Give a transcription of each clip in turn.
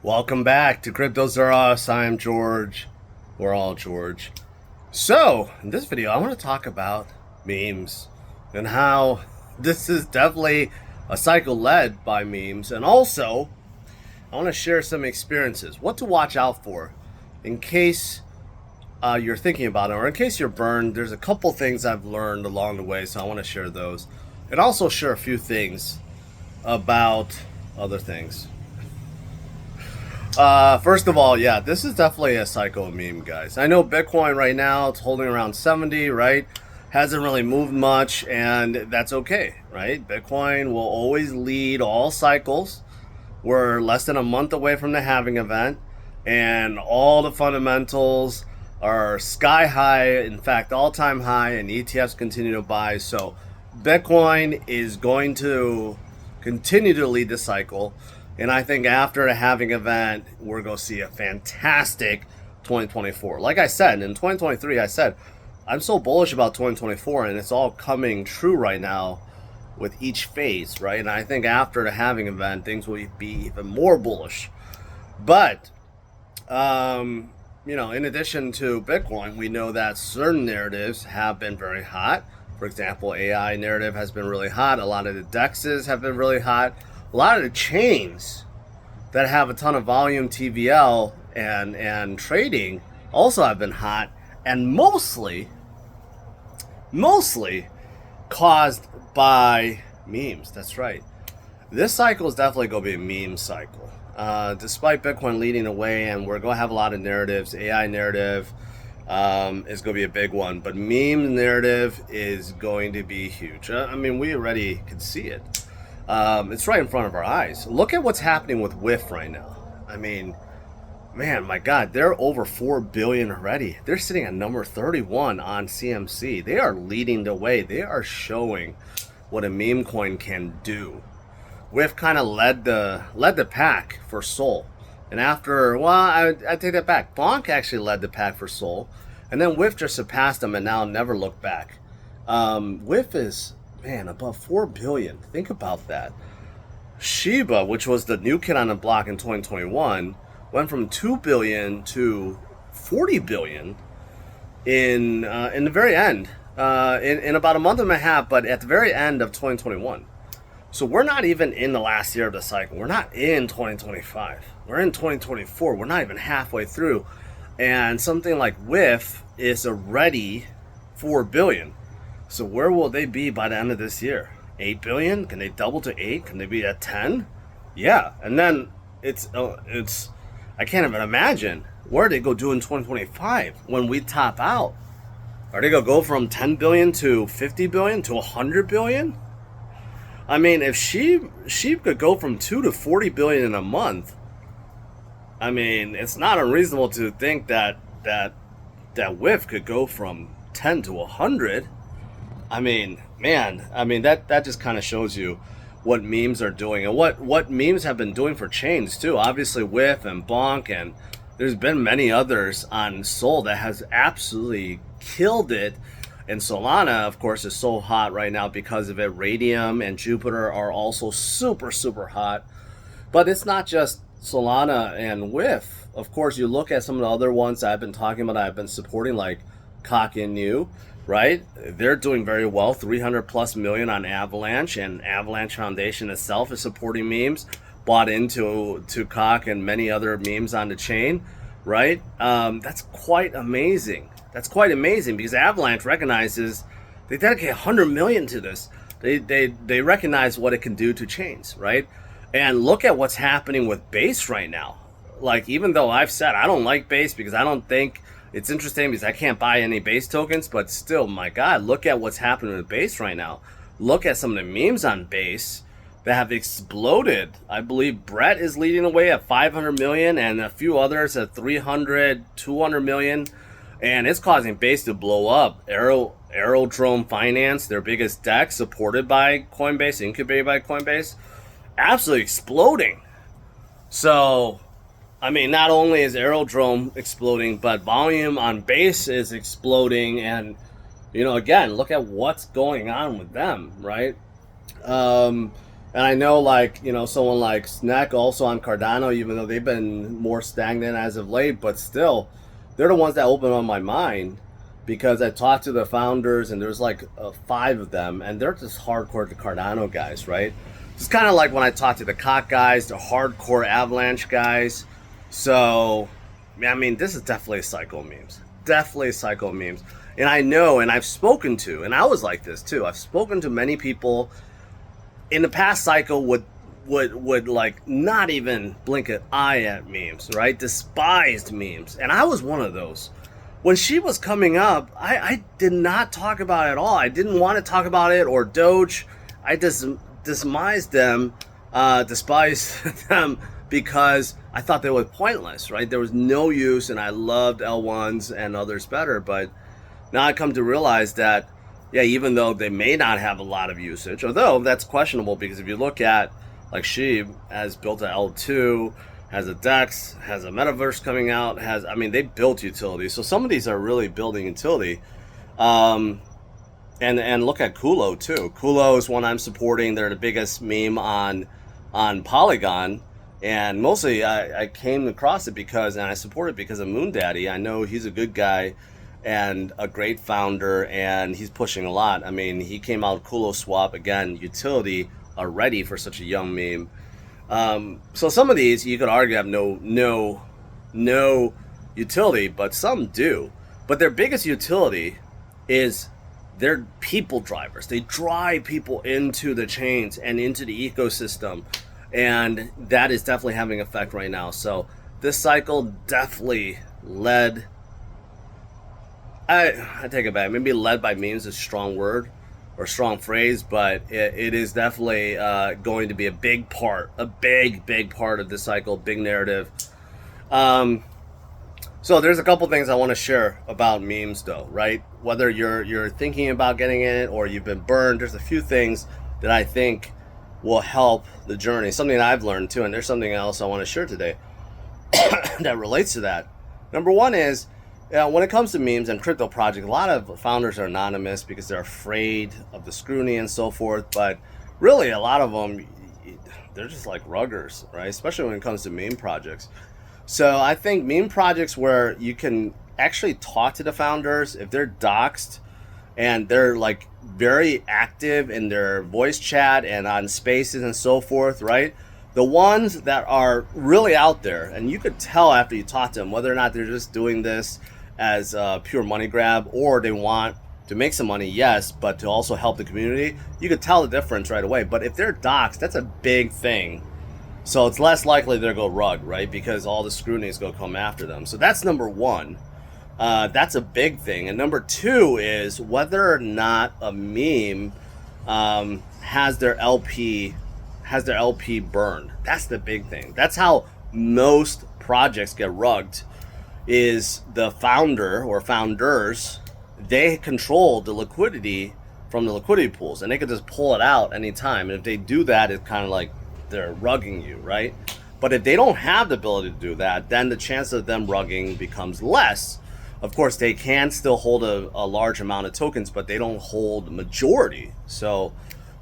Welcome back to Cryptos Are Us. I'm George. We're all George. So, in this video, I want to talk about memes and how this is definitely a cycle led by memes. And also, I want to share some experiences, what to watch out for in case you're thinking about it or in case you're burned. There's a couple things I've learned along the way, so I want to share those. And also share a few things about other things. First of all, yeah, this is definitely a cycle meme, guys. I know Bitcoin right now, it's holding around 70, right? Hasn't really moved much, and that's okay, right? Bitcoin will always lead all cycles. We're less than a month away from the halving event, and all the fundamentals are sky high, in fact, all-time high, and ETFs continue to buy. So Bitcoin is going to continue to lead the cycle. And I think after the halving event, we're going to see a fantastic 2024. Like I said, in 2023, I said, I'm so bullish about 2024, and it's all coming true right now with each phase, right? And I think after the halving event, things will be even more bullish. But, in addition to Bitcoin, we know that certain narratives have been very hot. For example, AI narrative has been really hot. A lot of the DEXs have been really hot. A lot of the chains that have a ton of volume, TVL, and trading also have been hot, and mostly caused by memes. That's right. This cycle is definitely going to be a meme cycle. Despite Bitcoin leading the way, and we're going to have a lot of narratives, AI narrative is going to be a big one, but meme narrative is going to be huge. I mean, we already can see it. It's right in front of our eyes. Look at what's happening with WIF right now. I mean, man, my God, they're over 4 billion already. They're sitting at number 31 on CMC. They are leading the way. They are showing what a meme coin can do. WIF kind of led the pack for Sol. And after, well, I take that back. Bonk actually led the pack for Sol. And then WIF just surpassed them and now never looked back. WIF is, man, above 4 billion. Think about that. Shiba, which was the new kid on the block in 2021, went from 2 billion to 40 billion in the very end, in about a month and a half, but at the very end of 2021. So we're not even in the last year of the cycle. We're not in 2025. We're in 2024. We're not even halfway through. And something like WIF is already 4 billion. So where will they be by the end of this year? 8 billion? Can they double to 8? Can they be at 10? Yeah. And then it's I can't even imagine where they go do in 2025 when we top out. Are they going to go from 10 billion to 50 billion to 100 billion? I mean, if Sheep could go from 2 to 40 billion in a month, I mean, it's not unreasonable to think that WIF could go from 10 to 100. I mean, man, that just kind of shows you what memes are doing and what memes have been doing for chains too. Obviously WIF and Bonk, and there's been many others on Sol that has absolutely killed it. And Solana, of course, is so hot right now because of it. Radium and Jupiter are also super, super hot. But it's not just Solana and WIF. Of course, you look at some of the other ones that I've been talking about, I've been supporting, like Kakinu, right? They're doing very well, 300 plus million on Avalanche, and Avalanche Foundation itself is supporting memes, bought into Kak and many other memes on the chain, right? That's quite amazing. That's quite amazing because Avalanche recognizes they dedicate 100 million to this. They recognize what it can do to chains, right? And look at what's happening with Base right now. Like, even though I've said I don't like Base because I don't think it's interesting because I can't buy any Base tokens, but still, my God, look at what's happening with Base right now. Look at some of the memes on Base that have exploded. I believe Brett is leading the way at 500 million and a few others at 300, 200 million. And it's causing Base to blow up. Aerodrome Finance, their biggest deck, supported by Coinbase, incubated by Coinbase, absolutely exploding. So, I mean, not only is Aerodrome exploding, but volume on Base is exploding. And, again, look at what's going on with them, right? And I know, like, someone like Snack also on Cardano, even though they've been more stagnant as of late, but still, they're the ones that open up my mind because I talked to the founders and there's like five of them, and they're just hardcore the Cardano guys, right? It's kind of like when I talk to the Cock guys, the hardcore Avalanche guys. So, I mean, this is definitely cycle memes. Definitely cycle memes. And I know, and I've spoken to, and I was like this too. I've spoken to many people in the past cycle would like not even blink an eye at memes, right? Despised memes. And I was one of those. When she was coming up, I did not talk about it at all. I didn't want to talk about it or Doge. I just despised them, despised them because I thought they were pointless, right? There was no use, and I loved L1s and others better. But now I come to realize that, yeah, even though they may not have a lot of usage, although that's questionable because if you look at, like, she has built an L2, has a DEX, has a metaverse coming out, they built utility. So some of these are really building utility. And look at Kulo too. Kulo is one I'm supporting. They're the biggest meme on Polygon. And mostly I came across it and I support it because of Moon Daddy. I know he's a good guy and a great founder, and he's pushing a lot. I mean, he came out with Kulo Swap, again, utility already for such a young meme. So some of these you could argue have no utility, but some do. But their biggest utility is they're people drivers. They drive people into the chains and into the ecosystem, and that is definitely having effect right now. So this cycle definitely led. I take it back. Maybe led by memes is a strong word or strong phrase, but it is definitely going to be a big part of this cycle, big narrative. So there's a couple things I want to share about memes, though, right? Whether you're thinking about getting in it or you've been burned, there's a few things that I think will help the journey. Something that I've learned too, and there's something else I want to share today that relates to that. Number one is, when it comes to memes and crypto projects, a lot of founders are anonymous because they're afraid of the scrutiny and so forth. But really, a lot of them, they're just like ruggers, right? Especially when it comes to meme projects. So I think meme projects where you can actually talk to the founders, if they're doxxed and they're like very active in their voice chat and on spaces and so forth, right? The ones that are really out there, and you could tell after you talk to them whether or not they're just doing this as a pure money grab or they want to make some money, yes, but to also help the community. You could tell the difference right away. But if they're doxxed, that's a big thing. So it's less likely they'll go rug, right? Because all the scrutiny is going to come after them. So that's number one. That's a big thing. And number two is whether or not a meme has their LP burned. That's the big thing. That's how most projects get rugged. Is the founder or founders, they control the liquidity from the liquidity pools, and they can just pull it out anytime. And if they do that, it's kind of like they're rugging you, right? But if they don't have the ability to do that, then the chance of them rugging becomes less. Of course, they can still hold a large amount of tokens, but they don't hold majority. So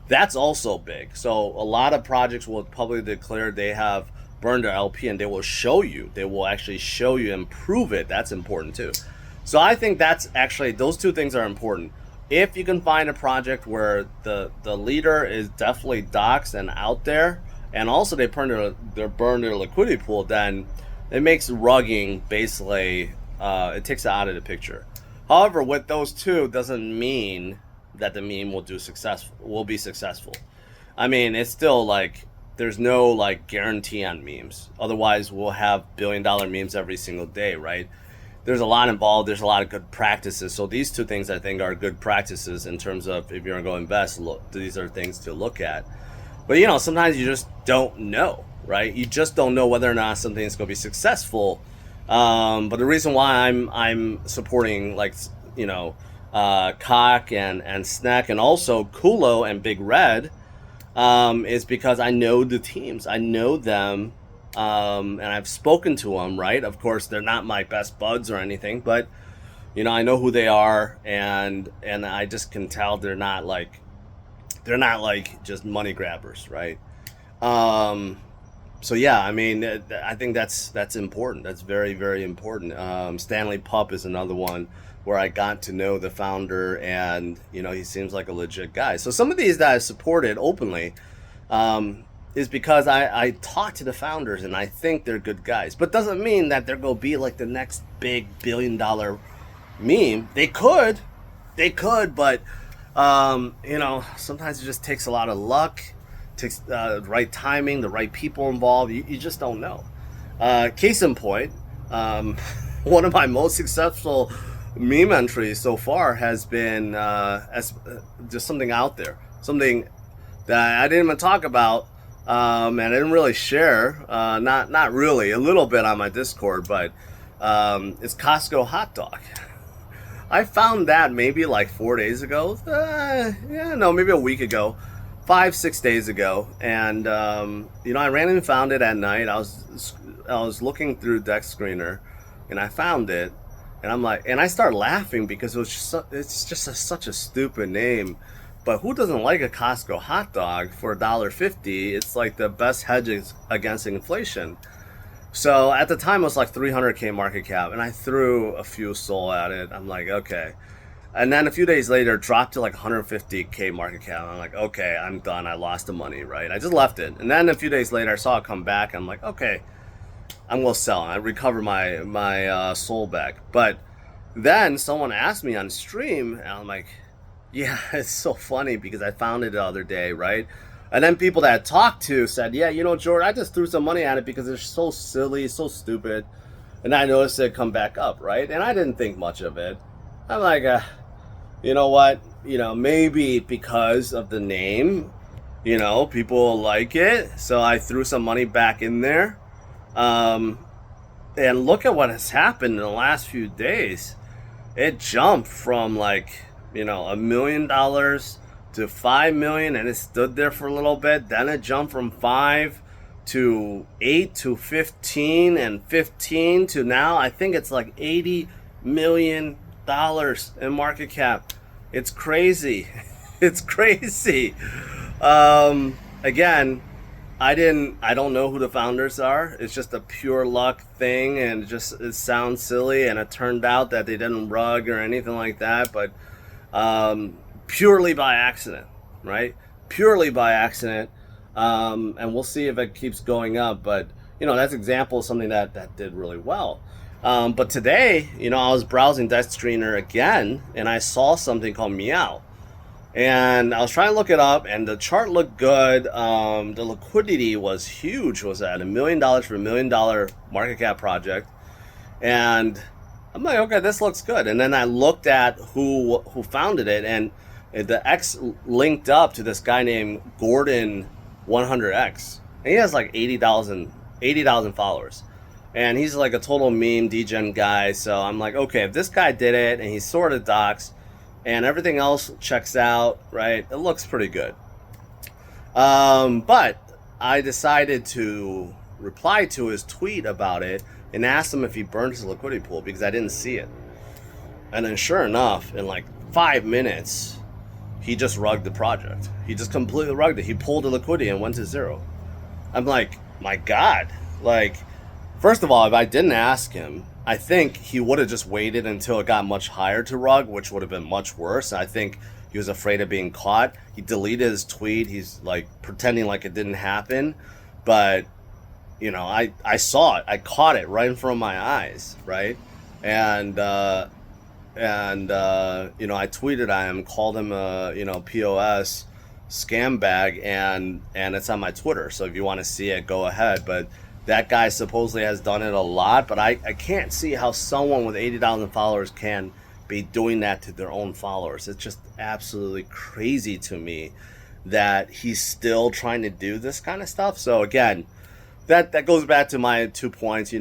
that's also big. So a lot of projects will publicly declare they have burned their LP, and they will show you. They will actually show you and prove it. That's important too. So I think that's actually, those two things are important. If you can find a project where the leader is definitely doxxed and out there, and also they burn their liquidity pool, then it makes rugging basically, it takes it out of the picture. However, with those two doesn't mean that the meme will be successful. I mean, it's still like, there's no like guarantee on memes. Otherwise, we'll have billion-dollar memes every single day, right? There's a lot involved. There's a lot of good practices. So these two things I think are good practices in terms of if you're gonna go invest. Look, these are things to look at. But sometimes you just don't know, right? You just don't know whether or not something is gonna be successful. But the reason why I'm supporting Cock and Snack and also Kulo and Big Red. Is because I know the teams. I know them, and I've spoken to them, right? Of course, they're not my best buds or anything, but, I know who they are, and I just can tell they're not like just money grabbers, right? Um, so yeah, I mean, I think that's important. That's very, very important. Stanley Pup is another one where I got to know the founder, and he seems like a legit guy. So some of these that I supported openly is because I talk to the founders and I think they're good guys, but doesn't mean that they're gonna be like the next big $1 billion meme. They could, but sometimes it just takes a lot of luck, takes the right timing, the right people involved. You just don't know. Case in point, one of my most successful meme entries so far has been just something out there, something that I didn't even talk about, and I didn't really share. Not really, a little bit on my Discord, but it's Costco hot dog. I found that maybe like 4 days ago. Yeah, no, maybe a week ago, 5, 6 days ago, and I randomly found it at night. I was looking through Deck Screener, and I found it, and I'm like, and I start laughing because it's just such a stupid name. But who doesn't like a Costco hot dog for $1.50? It's like the best hedge against inflation. So at the time, it was like 300K market cap, and I threw a few SOL at it. I'm like, okay. And then a few days later, it dropped to like 150K market cap. I'm like, okay, I'm done. I lost the money, right? I just left it. And then a few days later, I saw it come back. I'm like, okay, I'm gonna sell. I recover my SOL back. But then someone asked me on stream, and I'm like, yeah, it's so funny because I found it the other day, right? And then people that I talked to said, yeah, Jordan, I just threw some money at it because it's so silly, so stupid. And I noticed it come back up, right? And I didn't think much of it. I'm like, you know what? Maybe because of the name, people like it. So I threw some money back in there. And look at what has happened in the last few days. It jumped from like, $1 million to 5 million, and it stood there for a little bit. Then it jumped from 5 to 8 to 15, and 15 to now I think it's like $80 million in market cap. It's crazy. It's crazy. Again, I don't know who the founders are. It's just a pure luck thing, and it sounds silly, and it turned out that they didn't rug or anything like that, but purely by accident, right? Purely by accident. And we'll see if it keeps going up, but that's an example of something that did really well. But today, I was browsing Deck Screener again, and I saw something called Meow. And I was trying to look it up, and the chart looked good. The liquidity was huge. Was at $1 million for $1 million market cap project. And I'm like, okay, this looks good. And then I looked at who founded it, and the X linked up to this guy named Gordon 100X. And he has like 80,000 followers. And he's like a total meme degen guy. So I'm like, okay, if this guy did it and he's sort of doxed and everything else checks out, right, it looks pretty good. But I decided to reply to his tweet about it and asked him if he burned his liquidity pool because I didn't see it. And then sure enough, in like 5 minutes, he just rugged the project. He just completely rugged it. He pulled the liquidity and went to zero. I'm like, my God. Like, first of all, if I didn't ask him, I think he would have just waited until it got much higher to rug, which would have been much worse. I think he was afraid of being caught. He deleted his tweet. He's like pretending like it didn't happen. But, I saw it. I caught it right in front of my eyes, right? And I tweeted at him, called him a, POS scam bag, and it's on my Twitter. So if you want to see it, go ahead. But that guy supposedly has done it a lot, but I can't see how someone with 80,000 followers can be doing that to their own followers. It's just absolutely crazy to me that he's still trying to do this kind of stuff. So again, that goes back to my 2 points. If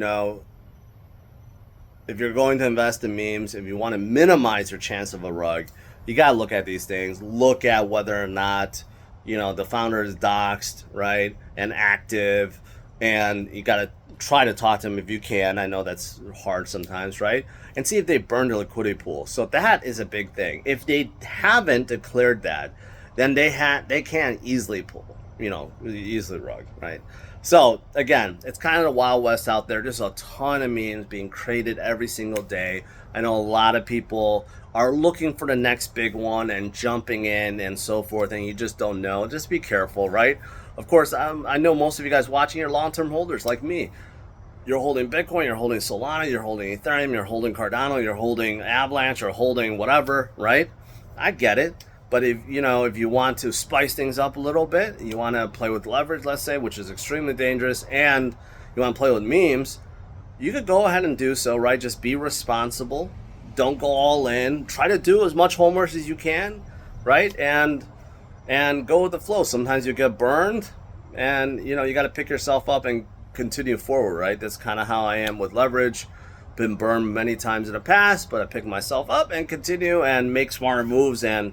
you're going to invest in memes, if you want to minimize your chance of a rug, you got to look at these things. Look at whether or not, the founder is doxed, right, and active. And you got to try to talk to them if you can. I know that's hard sometimes, right? And see if they burned their liquidity pool. So that is a big thing. If they haven't declared that, then they can't easily pull, easily rug, right? So again, it's kind of the Wild West out there. There's a ton of memes being created every single day. I know a lot of people are looking for the next big one and jumping in and so forth, and you just don't know. Just be careful, right? Of course, I know most of you guys watching are long-term holders like me. You're holding Bitcoin, you're holding Solana, you're holding Ethereum, you're holding Cardano, you're holding Avalanche, or holding whatever, right? I get it. But if you want to spice things up a little bit, you want to play with leverage, let's say, which is extremely dangerous, and you want to play with memes, you could go ahead and do so, right? Just be responsible. Don't go all in. Try to do as much homework as you can, right? And go with the flow. Sometimes you get burned, and you got to pick yourself up and continue forward, right? That's kind of how I am with leverage. Been burned many times in the past, but I pick myself up and continue and make smarter moves, and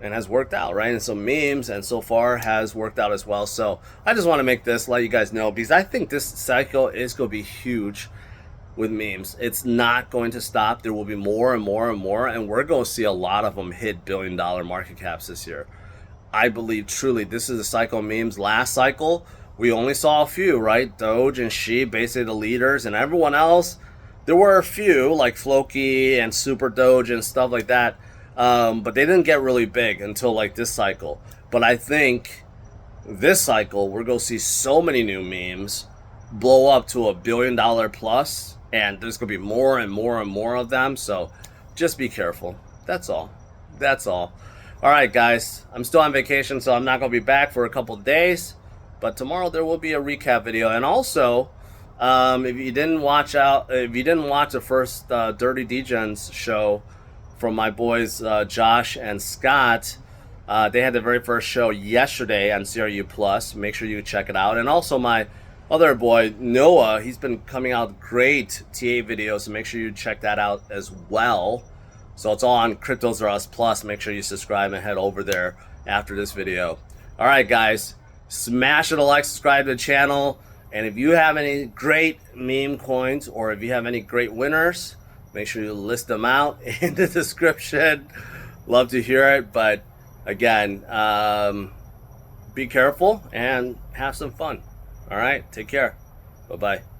has worked out, right? And so memes, and so far has worked out as well. So I just want to make this, let you guys know, because I think this cycle is going to be huge with memes. It's not going to stop. There will be more and more and more, and we're going to see a lot of them hit billion-dollar market caps this year. I believe truly this is a cycle of memes. Last cycle, we only saw a few, right? Doge and Sheep, basically the leaders, and everyone else, there were a few like Floki and Super Doge and stuff like that. But they didn't get really big until like this cycle. But I think this cycle, we're going to see so many new memes blow up to $1 billion plus, and there's going to be more and more and more of them. So just be careful. That's all. All right, guys, I'm still on vacation, so I'm not going to be back for a couple days, but tomorrow there will be a recap video. And also, if you didn't watch the first Dirty Degens show from my boys Josh and Scott, they had the very first show yesterday on CRU Plus. Make sure you check it out. And also my other boy Noah, he's been coming out with great TA videos, so make sure you check that out as well. So it's all on Cryptos R Us Plus. Make sure you subscribe and head over there after this video. All right, guys, smash it a like, subscribe to the channel, and if you have any great meme coins, or if you have any great winners, make sure you list them out in the description. Love to hear it. But again, be careful and have some fun. All right, take care. Bye-bye.